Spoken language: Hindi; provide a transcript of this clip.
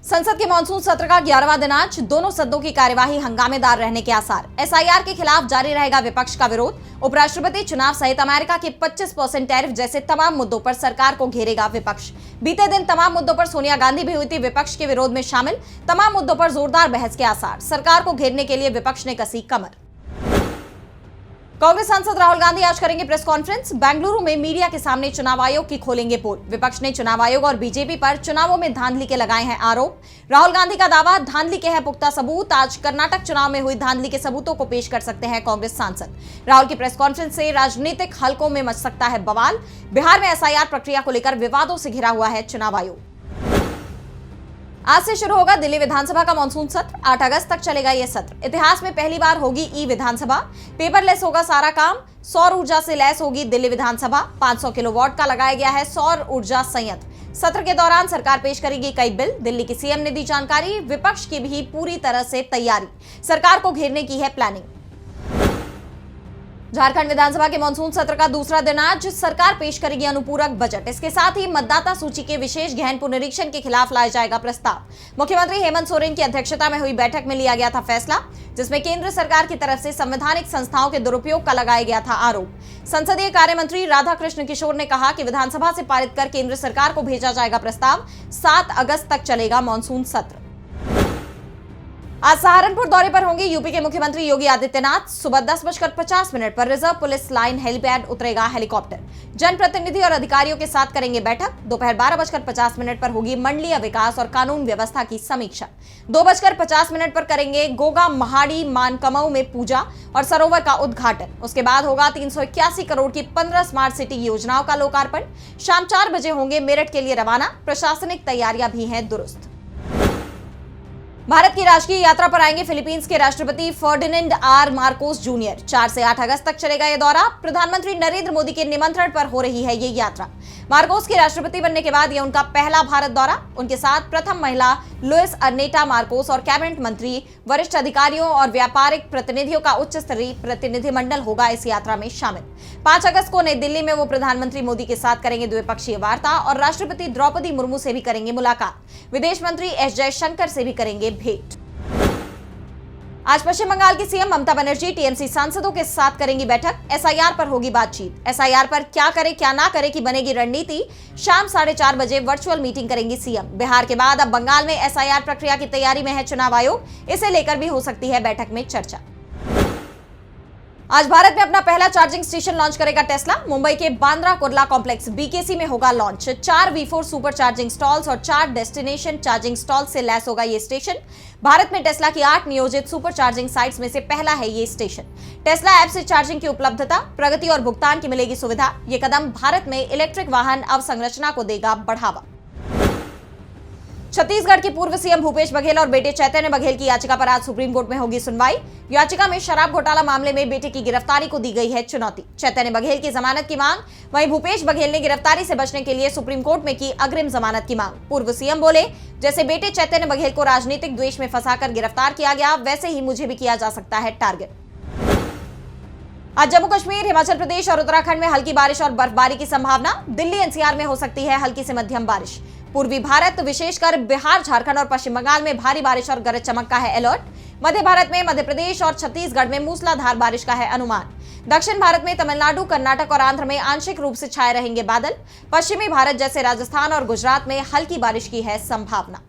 संसद के मानसून सत्र का 11वां दिन आज दोनों सदनों की कार्यवाही हंगामेदार रहने के आसार। एसआईआर के खिलाफ जारी रहेगा विपक्ष का विरोध। उपराष्ट्रपति चुनाव सहित अमेरिका के 25% टैरिफ जैसे तमाम मुद्दों पर सरकार को घेरेगा विपक्ष। बीते दिन तमाम मुद्दों पर सोनिया गांधी भी हुई थी विपक्ष के विरोध में शामिल। तमाम मुद्दों पर जोरदार बहस के आसार। सरकार को घेरने के लिए विपक्ष ने कसी कमर। कांग्रेस सांसद राहुल गांधी आज करेंगे प्रेस कॉन्फ्रेंस। बेंगलुरु में मीडिया के सामने चुनाव आयोग की खोलेंगे पोल। विपक्ष ने चुनाव आयोग और बीजेपी पर चुनावों में धांधली के लगाए हैं आरोप। राहुल गांधी का दावा, धांधली के हैं पुख्ता सबूत। आज कर्नाटक चुनाव में हुई धांधली के सबूतों को पेश कर सकते हैं कांग्रेस सांसद। राहुल की प्रेस कॉन्फ्रेंस से राजनीतिक हलकों में मच सकता है बवाल। बिहार में एसआईआर प्रक्रिया को लेकर विवादों से घिरा हुआ है चुनाव आयोग। आज से शुरू होगा दिल्ली विधानसभा का मानसून सत्र। 8 अगस्त तक चलेगा यह सत्र। इतिहास में पहली बार होगी ई विधानसभा। पेपरलेस होगा सारा काम। सौर ऊर्जा से लैस होगी दिल्ली विधानसभा। 500 किलोवाट का लगाया गया है सौर ऊर्जा संयंत्र। सत्र के दौरान सरकार पेश करेगी कई बिल। दिल्ली की सीएम ने दी जानकारी। विपक्ष की भी पूरी तरह से तैयारी। सरकार को घेरने की है प्लानिंग। झारखंड विधानसभा के मानसून सत्र का दूसरा दिन आज सरकार पेश करेगी अनुपूरक बजट। इसके साथ ही मतदाता सूची के विशेष गहन पुनरीक्षण के खिलाफ लाया जाएगा प्रस्ताव। मुख्यमंत्री हेमंत सोरेन की अध्यक्षता में हुई बैठक में लिया गया था फैसला, जिसमें केंद्र सरकार की तरफ से संवैधानिक संस्थाओं के दुरुपयोग का लगाया गया था आरोप। संसदीय कार्य मंत्री राधाकृष्ण किशोर ने कहा कि विधानसभा से पारित कर केंद्र सरकार को भेजा जाएगा प्रस्ताव। 7 अगस्त तक चलेगा मानसून सत्र। आज सहारनपुर दौरे पर होंगे यूपी के मुख्यमंत्री योगी आदित्यनाथ। सुबह 10:50 पर रिजर्व पुलिस लाइन हेलीपैड उतरेगा हेलीकॉप्टर। जनप्रतिनिधि और अधिकारियों के साथ करेंगे बैठक। दोपहर 12:50 पर होगी मंडलीय विकास और कानून व्यवस्था की समीक्षा। 2:50 पर करेंगे गोगा महाड़ी मानकमऊ में पूजा और सरोवर का उद्घाटन। उसके बाद होगा 381 करोड़ की 15 स्मार्ट सिटी योजनाओं का लोकार्पण। शाम 4 बजे होंगे मेरठ के लिए रवाना। प्रशासनिक तैयारियां भी हैं दुरुस्त। भारत की राजकीय यात्रा पर आएंगे फिलीपींस के राष्ट्रपति फर्डिनेंड आर मार्कोस जूनियर। 4 से 8 अगस्त तक चलेगा यह दौरा। प्रधानमंत्री नरेंद्र मोदी के निमंत्रण पर हो रही है ये यात्रा। मार्कोस के राष्ट्रपति बनने के बाद यह उनका पहला भारत दौरा। उनके साथ प्रथम महिला लुइस अर्नेटा मार्कोस और कैबिनेट मंत्री, वरिष्ठ अधिकारियों और व्यापारिक प्रतिनिधियों का उच्च स्तरीय प्रतिनिधिमंडल होगा इस यात्रा में शामिल। 5 अगस्त को नई दिल्ली में वो प्रधानमंत्री मोदी के साथ करेंगे द्विपक्षीय वार्ता और राष्ट्रपति द्रौपदी मुर्मू से भी करेंगे मुलाकात। विदेश मंत्री एस जयशंकर से भी करेंगे भेंट। आज पश्चिम बंगाल की सीएम ममता बनर्जी टीएमसी सांसदों के साथ करेंगी बैठक। एसआईआर पर होगी बातचीत। एसआईआर पर क्या करे क्या ना करे की बनेगी रणनीति। शाम 4:30 बजे वर्चुअल मीटिंग करेंगी सीएम। बिहार के बाद अब बंगाल में एसआईआर प्रक्रिया की तैयारी में है चुनाव आयोग। इसे लेकर भी हो सकती है बैठक में चर्चा। आज भारत में अपना पहला चार्जिंग स्टेशन लॉन्च करेगा टेस्ला। मुंबई के बांद्रा कुर्ला कॉम्प्लेक्स बीकेसी में होगा launch. 4 V4 super charging stalls और 4 डेस्टिनेशन चार्जिंग स्टॉल से लैस होगा ये स्टेशन। भारत में टेस्ला की 8 नियोजित सुपर चार्जिंग साइट्स में से पहला है ये स्टेशन। टेस्ला ऐप से चार्जिंग की उपलब्धता, प्रगति और भुगतान की मिलेगी सुविधा। ये कदम भारत में इलेक्ट्रिक वाहन अवसंरचना को देगा बढ़ावा। छत्तीसगढ़ के पूर्व सीएम भूपेश बघेल और बेटे चैतन्य बघेल की याचिका पर आज सुप्रीम कोर्ट में होगी सुनवाई। याचिका में शराब घोटाला मामले में बेटे की गिरफ्तारी को दी गई है चुनौती। चैतन्य बघेल की जमानत की मांग, वहीं भूपेश बघेल ने गिरफ्तारी से बचने के लिए सुप्रीम कोर्ट में की अग्रिम जमानत की मांग। पूर्व सीएम बोले, जैसे बेटे चैतन्य बघेल को राजनीतिक द्वेष में फंसाकर गिरफ्तार किया गया, वैसे ही मुझे भी किया जा सकता है टारगेट। आज जम्मू कश्मीर, हिमाचल प्रदेश और उत्तराखंड में हल्की बारिश और बर्फबारी की संभावना। दिल्ली एनसीआर में हो सकती है हल्की से मध्यम बारिश। पूर्वी भारत विशेषकर बिहार, झारखंड और पश्चिम बंगाल में भारी बारिश और गरज चमक का है अलर्ट। मध्य भारत में मध्य प्रदेश और छत्तीसगढ़ में मूसलाधार बारिश का है अनुमान। दक्षिण भारत में तमिलनाडु, कर्नाटक और आंध्र में आंशिक रूप से छाए रहेंगे बादल। पश्चिमी भारत जैसे राजस्थान और गुजरात में हल्की बारिश की है संभावना।